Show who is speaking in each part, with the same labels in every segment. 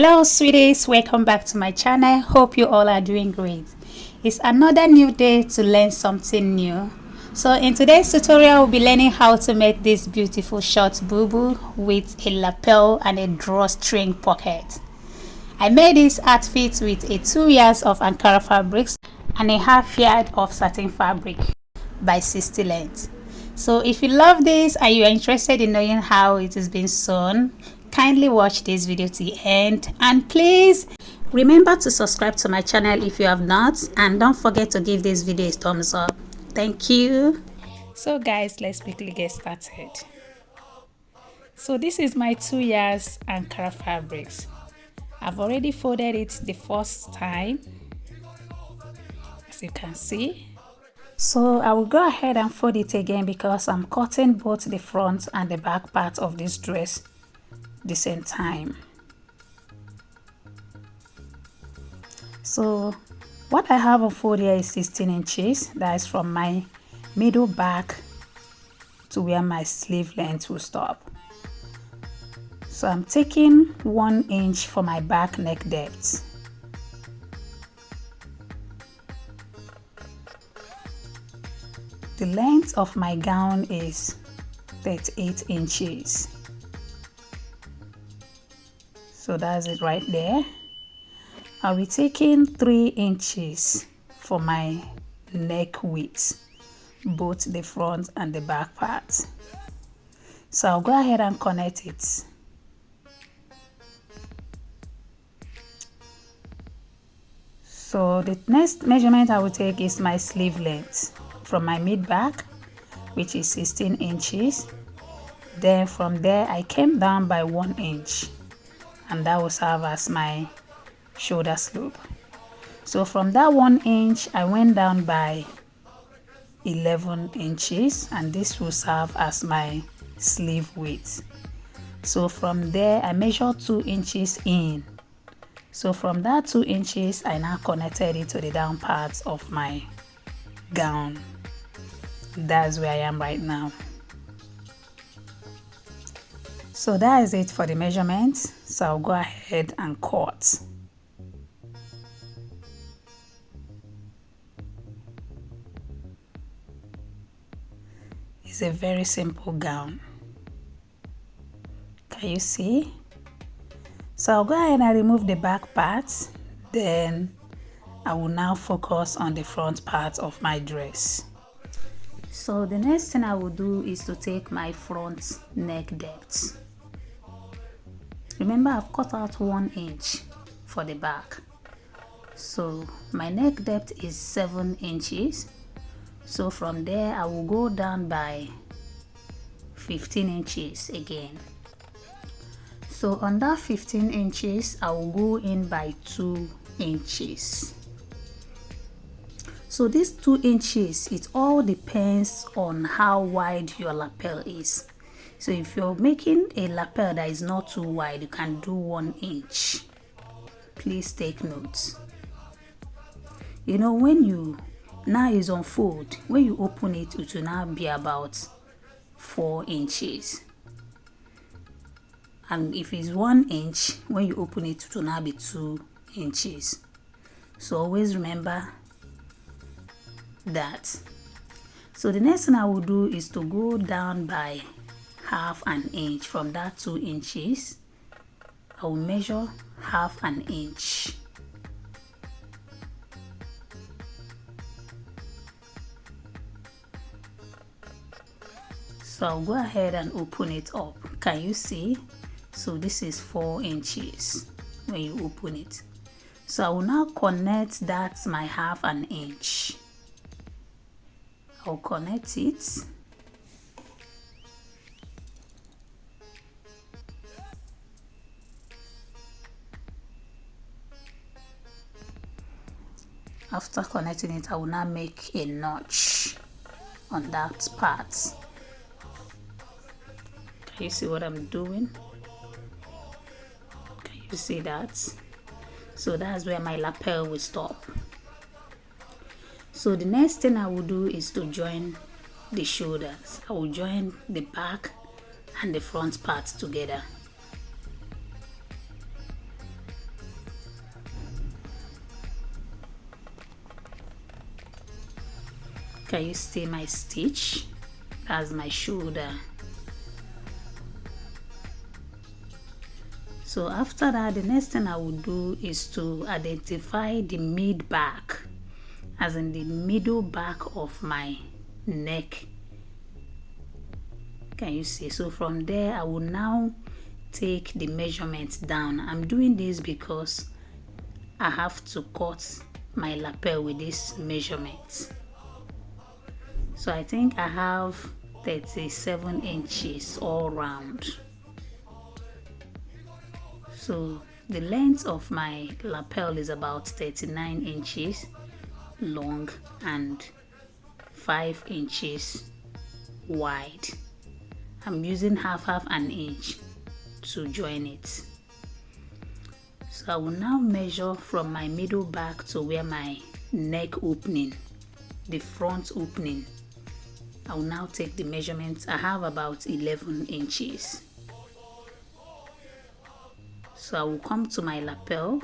Speaker 1: Hello sweeties, welcome back to my channel. Hope you all are doing great. It's another new day to learn something new. So in today's tutorial we'll be learning how to make this beautiful short bubu with a lapel and a drawstring pocket. I made this outfit with a 2 yards of Ankara fabrics and a half yard of satin fabric by 60 length. So if you love this and you are interested in knowing how it is being sewn, kindly watch this video to the end, and please remember to subscribe to my channel if you have not, and don't forget to give this video a thumbs up. Thank you. So guys, let's quickly get started. So this is my 2 yards Ankara fabrics. I've already folded it the first time, as you can see. So I will go ahead and fold it again because I'm cutting both the front and the back part of this dress the same time. So what I have on fold here is 16 inches. That is from my middle back to where my sleeve length will stop. So I'm taking 1 inch for my back neck depth. The length of my gown is 38 inches. So that's it right there. I'll be taking 3 inches for my neck width, both the front and the back part. So I'll go ahead and connect it. So the next measurement I will take is my sleeve length from my mid back, which is 16 inches. Then from there I came down by 1 inch, and that will serve as my shoulder slope. So from that 1 inch I went down by 11 inches, and this will serve as my sleeve width. So from there I measured 2 inches in. So from that 2 inches I now connected it to the down part of my gown. That's where I am right now. So that is it for the measurements. So I'll go ahead and cut. It's a very simple gown. Can you see? So I'll go ahead and remove the back part. Then I will now focus on the front part of my dress. So the next thing I will do is to take my front neck depth. Remember, I've cut out 1 inch for the back. So my neck depth is 7 inches. So from there I will go down by 15 inches again. So on that 15 inches I will go in by 2 inches. So these 2 inches, it all depends on how wide your lapel is. So if you're making a lapel that is not too wide, you can do 1 inch. Please take notes. You know, when you now is unfold, when you open it, it will now be about 4 inches. And if it's 1 inch, when you open it, it will now be 2 inches. So always remember that. So the next thing I will do is to go down by half an inch. From that 2 inches I will measure half an inch. So I'll go ahead and open it up. Can you see? So this is 4 inches when you open it. So I will now connect that my half an inch. I'll connect it. After connecting it, I will now make a notch on that part. Can you see what I'm doing? Can you see that? So that's where my lapel will stop. So the next thing I will do is to join the shoulders. I will join the back and the front part together. Can you see my stitch? That's my shoulder. So after that, the next thing I will do is to identify the mid back, as in the middle back of my neck. Can you see? So from there, I will now take the measurements down. I'm doing this because I have to cut my lapel with this measurement. So I think I have 37 inches all round. So the length of my lapel is about 39 inches long and 5 inches wide. I'm using half an inch to join it. So I will now measure from my middle back to where my neck opening, the front opening. I will now take the measurements. I have about 11 inches. So I will come to my lapel.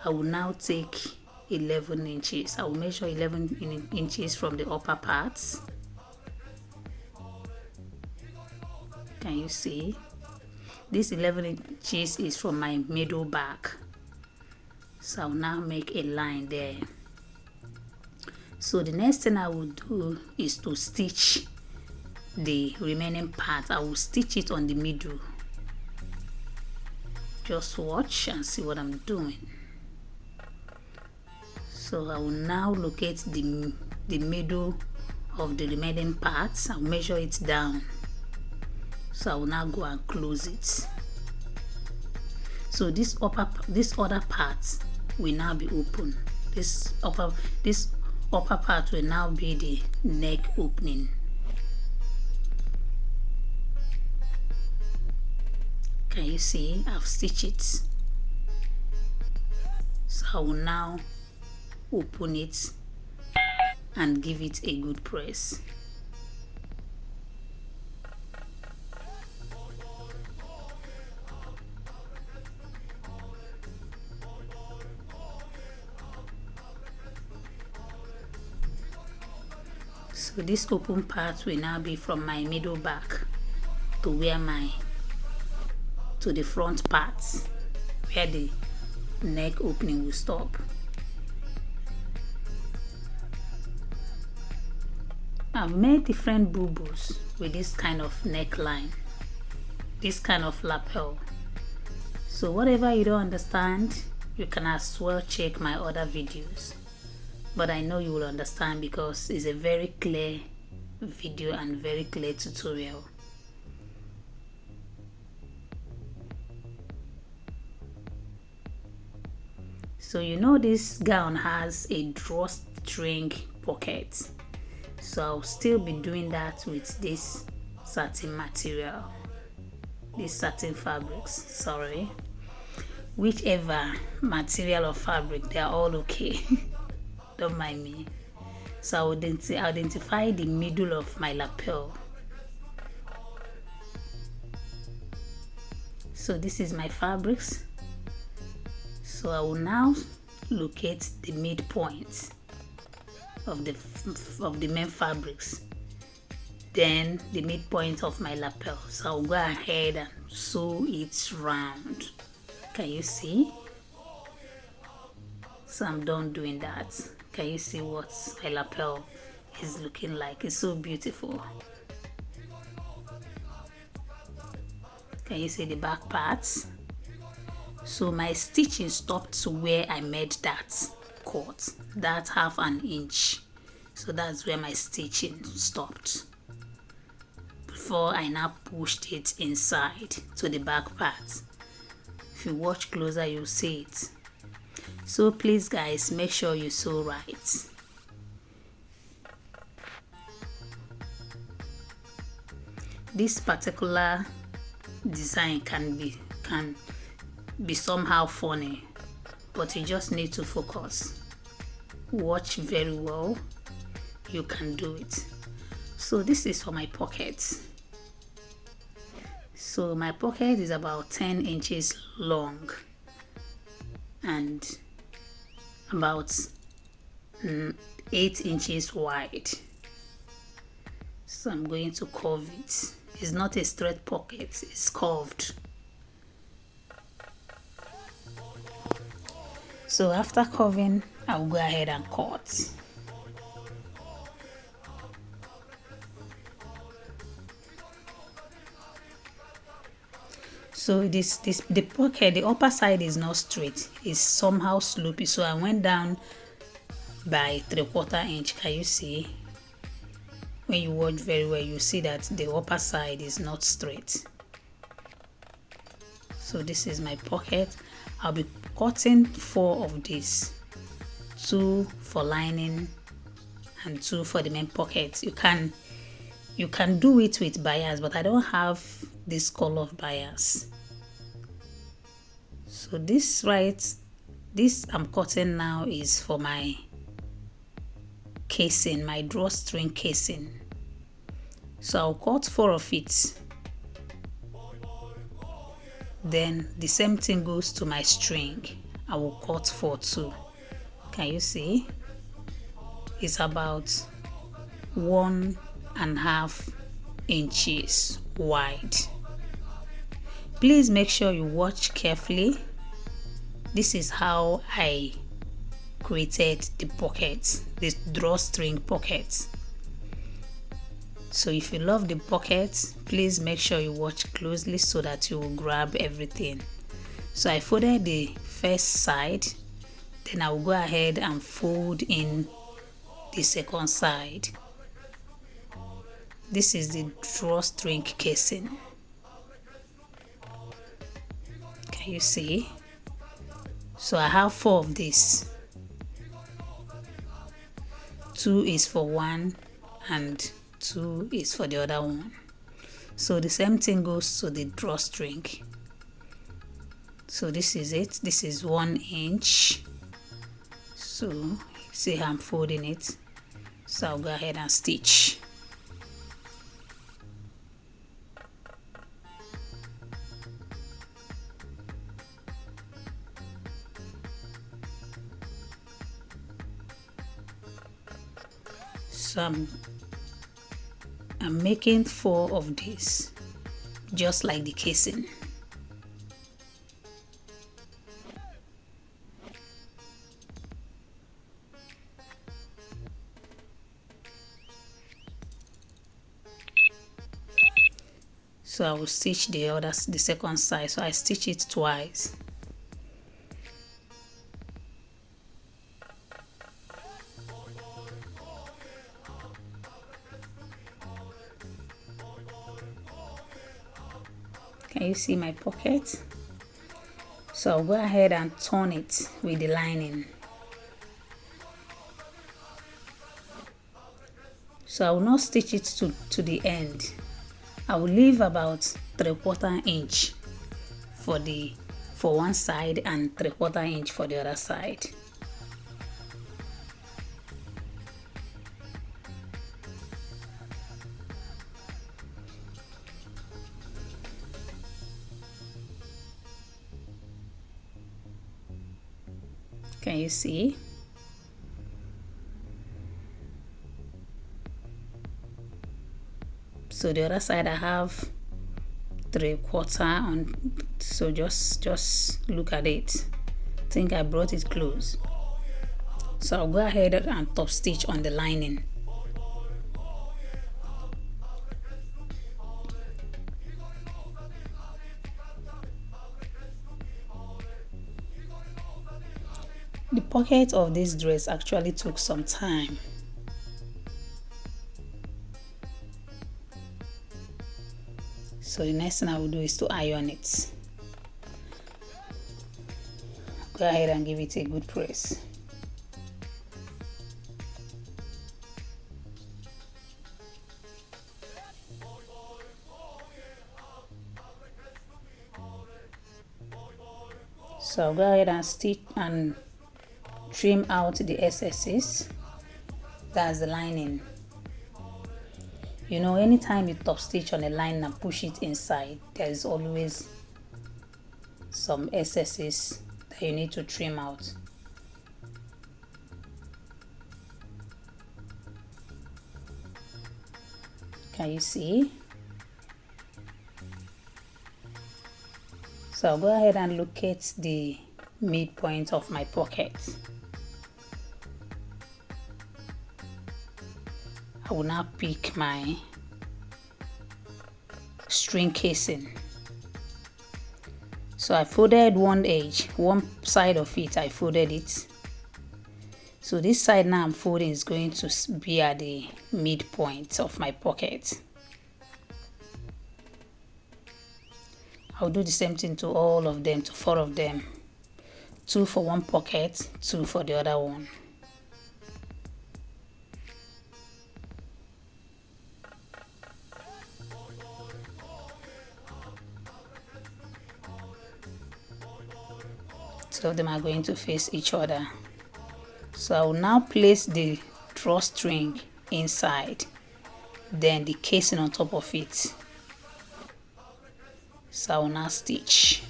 Speaker 1: I will now take 11 inches. I will measure 11 inches from the upper parts. Can you see? This 11 inches is from my middle back. So I'll now make a line there. So the next thing I will do is to stitch the remaining part. I will stitch it on the middle. Just watch and see what I'm doing. So I will now locate the middle of the remaining parts. I'll measure it down. So I will now go and close it. So this other part will now be open. This upper part will now be the neck opening. Can you see? I've stitched it. So I will now open it and give it a good press. So this open part will now be from my middle back to the front part where the neck opening will stop. I've made different bubus with this kind of neckline, this kind of lapel. So whatever you don't understand, you can as well check my other videos. But I know you will understand because it's a very clear video and very clear tutorial. So you know this gown has a drawstring pocket. So I'll still be doing that with this satin material, this satin fabrics, sorry. Whichever material or fabric, they're all okay. Don't mind me. So I will identify the middle of my lapel. So this is my fabrics. So I will now locate the midpoint of the main fabrics, then the midpoint of my lapel. So I'll go ahead and sew it round. Can you see? So I'm done doing that. Can you see what my lapel is looking like? It's so beautiful. Can you see the back parts? So my stitching stopped to where I made that cut, that half an inch. So that's where my stitching stopped before I now pushed it inside to the back part. If you watch closer, you'll see it. So please guys, make sure you sew right. This particular design can be somehow funny, but you just need to focus. Watch very well, you can do it. So this is for my pocket. So my pocket is about 10 inches long and about 8 inches wide. So I'm going to curve it. It's not a straight pocket, it's curved. So after curving, I'll go ahead and cut. So the pocket, the upper side is not straight, it's somehow slopey. So I went down by 3/4 inch. Can you see? When you watch very well, you see that the upper side is not straight. So this is my pocket. I'll be cutting 4 of these, 2 for lining and 2 for the main pocket. You can do it with bias, but I don't have this color of bias. So this I'm cutting now is for my casing, my drawstring casing. So I'll cut 4 of it. Then the same thing goes to my string. I will cut 4 too. Can you see? It's about 1.5 inches wide. Please make sure you watch carefully. This is how I created the pocket, this drawstring pocket. So if you love the pocket, please make sure you watch closely so that you will grab everything. So I folded the first side, then I will go ahead and fold in the second side. This is the drawstring casing. Can you see? So I have 4 of this. 2 is for one and 2 is for the other one. So the same thing goes to the drawstring. So this is it. This is 1 inch. So see how I'm folding it. So I'll go ahead and stitch. So I'm making 4 of these, just like the casing. So I will stitch the second side. So I stitch it twice. Can you see my pocket? So I'll go ahead and turn it with the lining. So I will not stitch it to the end. I will leave about 3/4 inch for one side and 3/4 inch for the other side. Can you see? So the other side I have 3/4 on. So just look at it. I think I brought it close. So I'll go ahead and top stitch on the lining. The pocket of this dress actually took some time. So the next thing I will do is to iron it. Go ahead and give it a good press. So I'll go ahead and stitch and trim out the excesses. That's the lining. You know, anytime you top stitch on a line and push it inside, there is always some excesses that you need to trim out. Can you see? So I'll go ahead and locate the midpoint of my pocket. I will now pick my string casing. So I folded one edge, one side of it, I folded it. So this side now I'm folding is going to be at the midpoint of my pocket. I'll do the same thing to all of them, to 4 of them. 2 for one pocket, 2 for the other one. Two of them are going to face each other. So I will now place the drawstring inside, then the casing on top of it. So I will now stitch.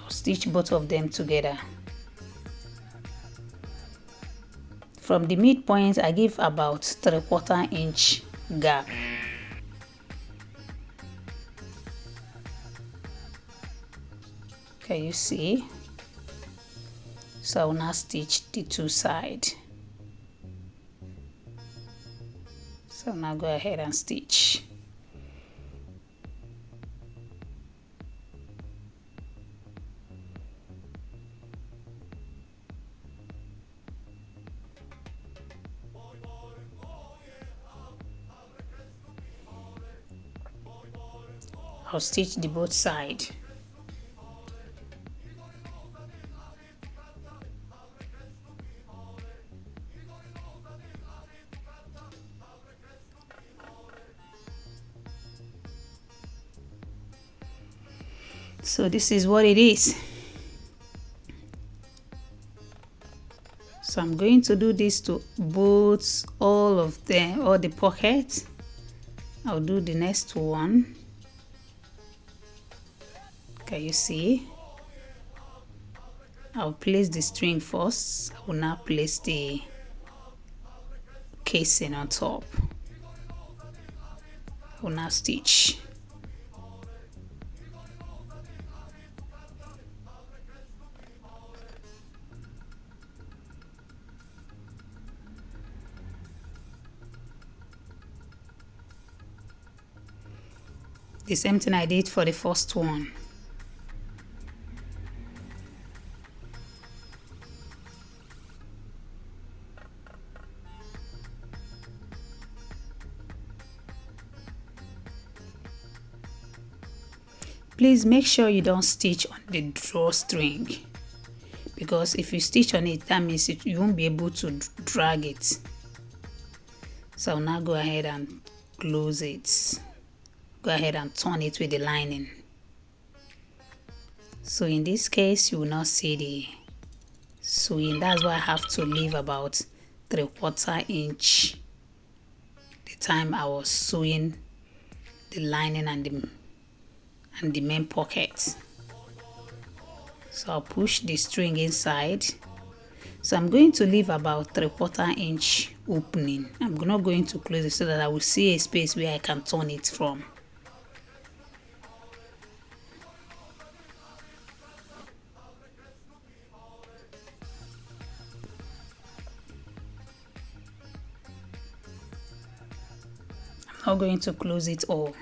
Speaker 1: I'll stitch both of them together. From the midpoint, I give about 3/4 inch gap. Can you see? So I will now stitch the 2 sides. So now go ahead and stitch. I'll stitch the both sides. So this is what it is. So I'm going to do this to both, all of them, all the pockets. I'll do the next one. Can you see? I'll place the string first. I will now place the casing on top. I will now stitch. The same thing I did for the first one. Please make sure you don't stitch on the drawstring, because if you stitch on it, that means you won't be able to drag it. So I'll now go ahead and close it. Go ahead and turn it with the lining. So in this case, you will not see the sewing. That's why I have to leave about 3/4 inch the time I was sewing the lining and the main pocket. So I'll push the string inside. So I'm going to leave about 3/4 inch opening. I'm not going to close it so that I will see a space where I can turn it from. I'm not going to close it all.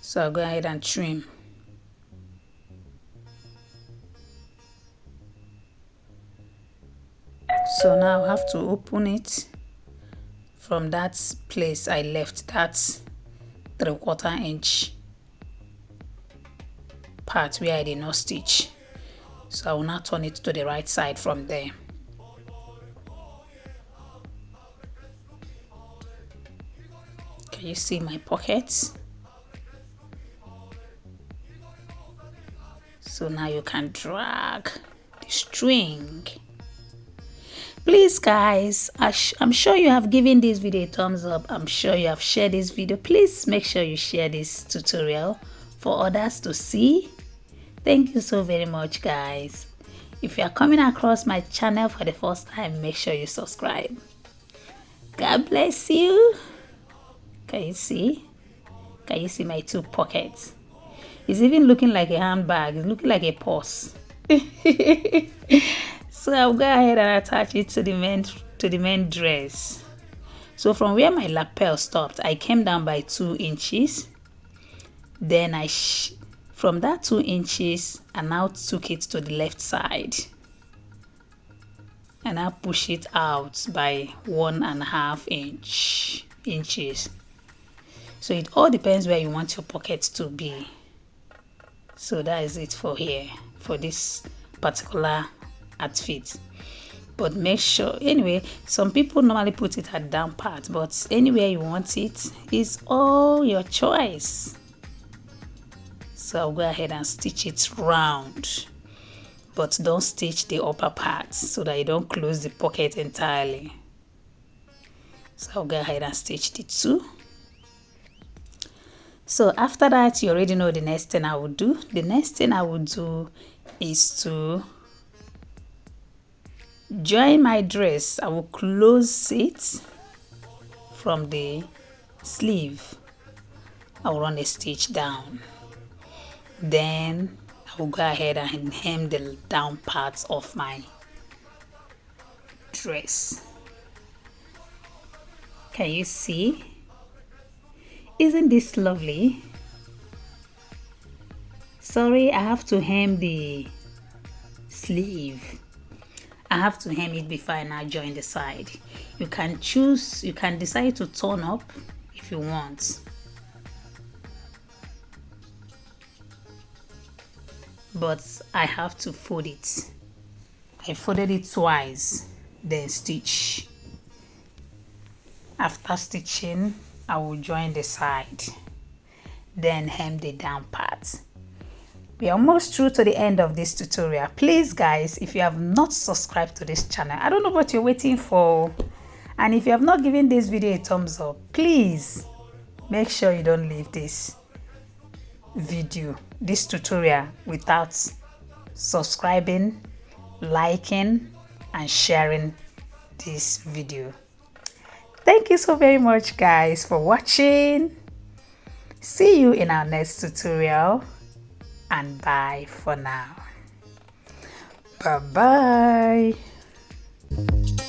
Speaker 1: So I'll go ahead and trim. So now I have to open it from that place I left, that's 3/4 inch part where I did not stitch. So I will now turn it to the right side from there. Can you see my pockets? So now you can drag the string. Please guys, I'm sure you have given this video a thumbs up. I'm sure you have shared this video. Please make sure you share this tutorial for others to see. Thank you so very much guys. If you are coming across my channel for the first time, make sure you subscribe. God bless you. Can you see? Can you see my two pockets? It's even looking like a handbag. It's looking like a purse. So I'll go ahead and attach it to the main dress. So from where my lapel stopped, I came down by 2 inches. Then from that 2 inches, I now took it to the left side. And I push it out by 1.5 inches. So it all depends where you want your pocket to be. So that is it for here, for this particular outfit. But make sure, anyway, some people normally put it at down part, but anywhere you want it is all your choice. So I'll go ahead and stitch it round, but don't stitch the upper part so that you don't close the pocket entirely. So I'll go ahead and stitch the 2. So after that, you already know the next thing I will do. The next thing I will do is to join my dress. I will close it from the sleeve. I will run a stitch down. Then I will go ahead and hem the down parts of my dress. Can you see? Isn't this lovely? Sorry, I have to hem the sleeve. I have to hem it before I now join the side. You can choose, you can decide to turn up if you want. But I have to fold it. I folded it twice, then stitch. After stitching, I will join the side, then hem the down part. We are almost through to the end of this tutorial. Please guys, if you have not subscribed to this channel, I don't know what you're waiting for. And if you have not given this video a thumbs up, please make sure you don't leave this video, this tutorial, without subscribing, liking, and sharing this video. Thank you so very much guys for watching. See you in our next tutorial, and bye for now. Bye bye.